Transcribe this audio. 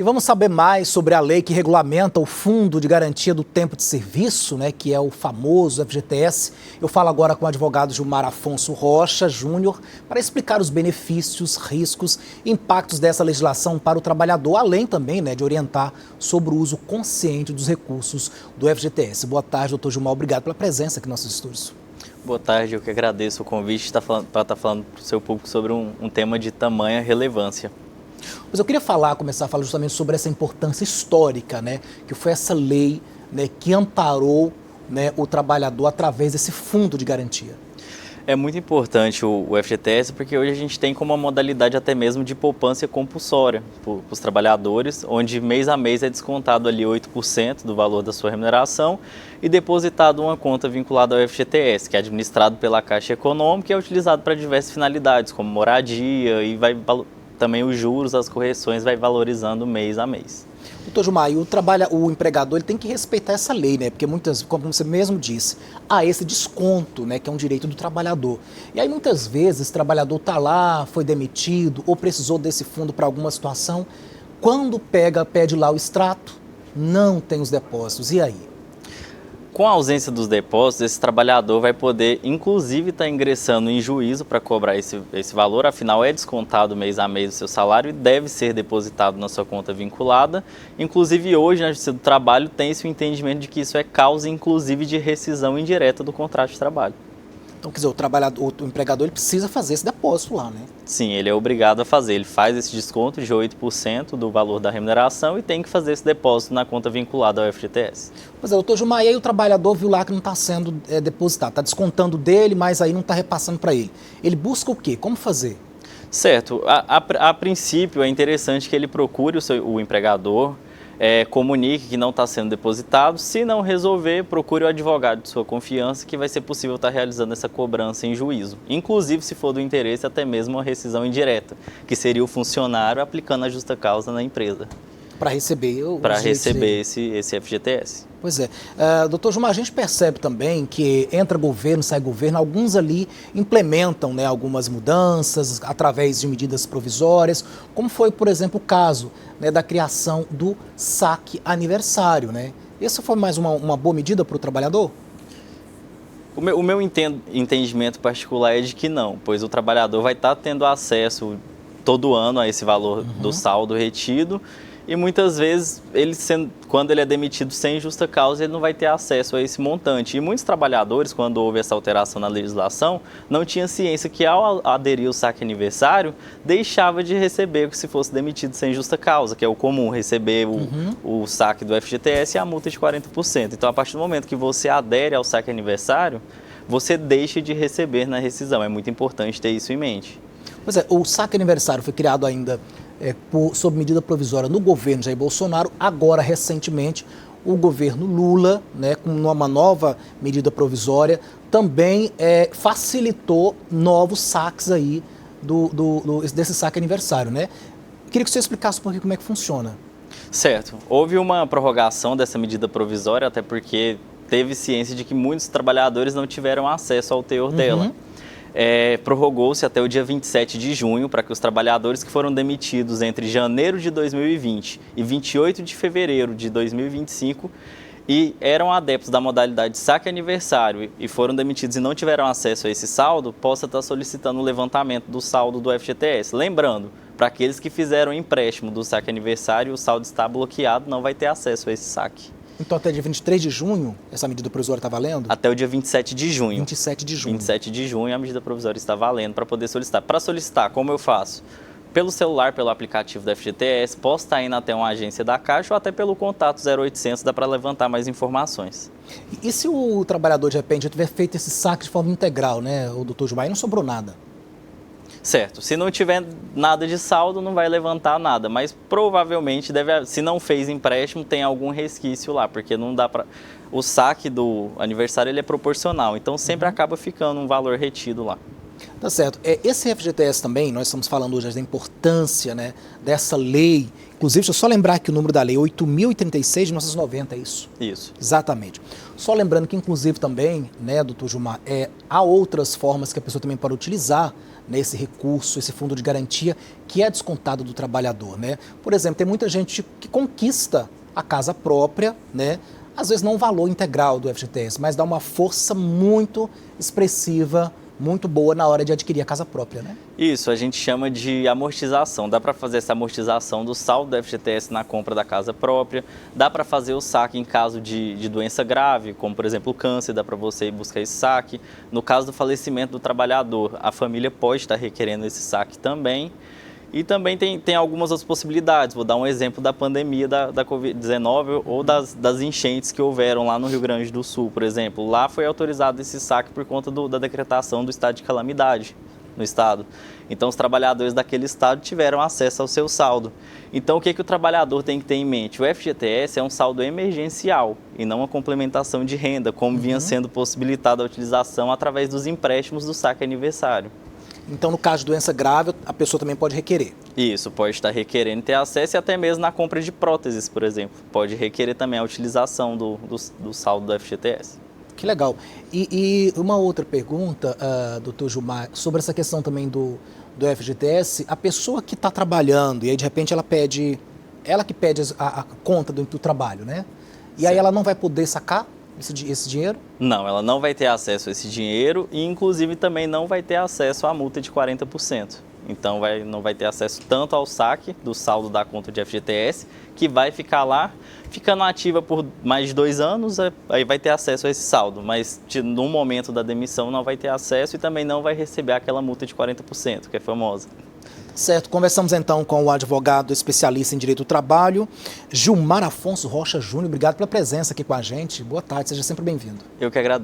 vamos saber mais sobre a lei que regulamenta o Fundo de Garantia do Tempo de Serviço, né, que é o famoso FGTS. Eu falo agora com o advogado Gilmar Afonso Rocha Júnior para explicar os benefícios, riscos e impactos dessa legislação para o trabalhador, além também, né, de orientar sobre o uso consciente dos recursos do FGTS. Boa tarde, doutor Gilmar. Obrigado pela presença aqui nos nossos estúdios. Boa tarde, eu que agradeço o convite para estar falando para o seu público sobre um tema de tamanha relevância. Mas eu queria começar a falar justamente sobre essa importância histórica, né, que foi essa lei, né, que amparou, né, o trabalhador através desse fundo de garantia. É muito importante o FGTS porque hoje a gente tem como uma modalidade até mesmo de poupança compulsória para os trabalhadores, onde mês a mês é descontado ali 8% do valor da sua remuneração e depositado uma conta vinculada ao FGTS, que é administrado pela Caixa Econômica e é utilizado para diversas finalidades, como moradia e também os juros, as correções vai valorizando mês a mês. Doutor Gilmar, o empregador ele tem que respeitar essa lei, né? Porque muitas, como você mesmo disse, há esse desconto, né? Que é um direito do trabalhador. E aí muitas vezes esse trabalhador está lá, foi demitido ou precisou desse fundo para alguma situação. Quando pede lá o extrato, não tem os depósitos. E aí? Com a ausência dos depósitos, esse trabalhador vai poder, inclusive, estar ingressando em juízo para cobrar esse valor, afinal é descontado mês a mês o seu salário e deve ser depositado na sua conta vinculada. Inclusive, hoje, na Justiça do Trabalho, tem esse entendimento de que isso é causa, inclusive, de rescisão indireta do contrato de trabalho. Então, quer dizer, o empregador ele precisa fazer esse depósito lá, né? Sim, ele é obrigado a fazer. Ele faz esse desconto de 8% do valor da remuneração e tem que fazer esse depósito na conta vinculada ao FGTS. Pois é, doutor Gilmar, e aí o trabalhador viu lá que não está sendo depositado, está descontando dele, mas aí não está repassando para ele. Ele busca o quê? Como fazer? Certo. A princípio, é interessante que ele procure o empregador, comunique que não está sendo depositado. Se não resolver, procure o advogado de sua confiança, que vai ser possível estar realizando essa cobrança em juízo. Inclusive, se for do interesse, até mesmo uma rescisão indireta, que seria o funcionário aplicando a justa causa na empresa. Para receber esse FGTS. Pois é. Doutor Gilmar, a gente percebe também que entra governo, sai governo, alguns ali implementam, né, algumas mudanças através de medidas provisórias, como foi, por exemplo, o caso, né, da criação do saque aniversário, né? Essa foi mais uma boa medida para o trabalhador? O meu entendimento particular é de que não, pois o trabalhador vai estar tendo acesso todo ano a esse valor do saldo retido. E muitas vezes, quando ele é demitido sem justa causa, ele não vai ter acesso a esse montante. E muitos trabalhadores, quando houve essa alteração na legislação, não tinham ciência que ao aderir ao saque aniversário, deixava de receber se fosse demitido sem justa causa, que é o comum, receber o saque do FGTS e a multa de 40%. Então, a partir do momento que você adere ao saque aniversário, você deixa de receber na rescisão. É muito importante ter isso em mente. Pois é, o saque aniversário foi criado ainda sob medida provisória no governo Jair Bolsonaro. Agora, recentemente, o governo Lula, né, com uma nova medida provisória, também facilitou novos saques aí desse saque aniversário, né? Queria que você explicasse um pouquinho como é que funciona. Certo. Houve uma prorrogação dessa medida provisória, até porque teve ciência de que muitos trabalhadores não tiveram acesso ao teor dela. Prorrogou-se até o dia 27 de junho para que os trabalhadores que foram demitidos entre janeiro de 2020 e 28 de fevereiro de 2025 e eram adeptos da modalidade de saque aniversário e foram demitidos e não tiveram acesso a esse saldo, possa estar solicitando o levantamento do saldo do FGTS. Lembrando, para aqueles que fizeram empréstimo do saque aniversário, o saldo está bloqueado, não vai ter acesso a esse saque. Então, até dia 23 de junho, essa medida provisória está valendo? Até o dia 27 de junho. 27 de junho. 27 de junho a medida provisória está valendo para poder solicitar. Para solicitar, como eu faço? Pelo celular, pelo aplicativo da FGTS, posso estar indo até uma agência da Caixa ou até pelo contato 0800, dá para levantar mais informações. E se o trabalhador, de repente, tiver feito esse saque de forma integral, né, o doutor Gilmar, e não sobrou nada? Certo, se não tiver nada de saldo, não vai levantar nada, mas provavelmente, se não fez empréstimo, tem algum resquício lá, porque não dá para... O saque do aniversário ele é proporcional, então sempre acaba ficando um valor retido lá. Tá certo. Esse FGTS também, nós estamos falando hoje da importância, né, dessa lei. Inclusive, deixa eu só lembrar que o número da lei é 8.036 de 1990, é isso? Isso. Exatamente. Só lembrando que, inclusive, também, né, doutor Gilmar, há outras formas que a pessoa também pode utilizar nesse recurso, esse fundo de garantia, que é descontado do trabalhador, né? Por exemplo, tem muita gente que conquista a casa própria, né? Às vezes não o valor integral do FGTS, mas dá uma força muito expressiva, muito boa na hora de adquirir a casa própria, né? Isso, a gente chama de amortização. Dá para fazer essa amortização do saldo do FGTS na compra da casa própria. Dá para fazer o saque em caso de doença grave, como por exemplo o câncer, dá para você ir buscar esse saque. No caso do falecimento do trabalhador, a família pode estar requerendo esse saque também. E também tem algumas outras possibilidades. Vou dar um exemplo da pandemia da Covid-19 ou das enchentes que houveram lá no Rio Grande do Sul, por exemplo. Lá foi autorizado esse saque por conta da decretação do estado de calamidade no estado. Então, os trabalhadores daquele estado tiveram acesso ao seu saldo. Então, o que o trabalhador tem que ter em mente? O FGTS é um saldo emergencial e não uma complementação de renda, como vinha sendo possibilitada a utilização através dos empréstimos do saque aniversário. Então, no caso de doença grave, a pessoa também pode requerer. Isso, pode estar requerendo ter acesso e até mesmo na compra de próteses, por exemplo. Pode requerer também a utilização do saldo do FGTS. Que legal. E uma outra pergunta, doutor Gilmar, sobre essa questão também do FGTS, a pessoa que está trabalhando e aí de repente ela que pede a conta do trabalho, né? E aí ela não vai poder sacar esse dinheiro? Não, ela não vai ter acesso a esse dinheiro e inclusive também não vai ter acesso à multa de 40%. Então não vai ter acesso tanto ao saque do saldo da conta de FGTS, que vai ficar lá, ficando ativa por mais de 2 anos, aí vai ter acesso a esse saldo, mas no momento da demissão não vai ter acesso e também não vai receber aquela multa de 40%, que é famosa. Certo, conversamos então com o advogado especialista em Direito do Trabalho, Gilmar Afonso Rocha Júnior. Obrigado pela presença aqui com a gente. Boa tarde, seja sempre bem-vindo. Eu que agradeço.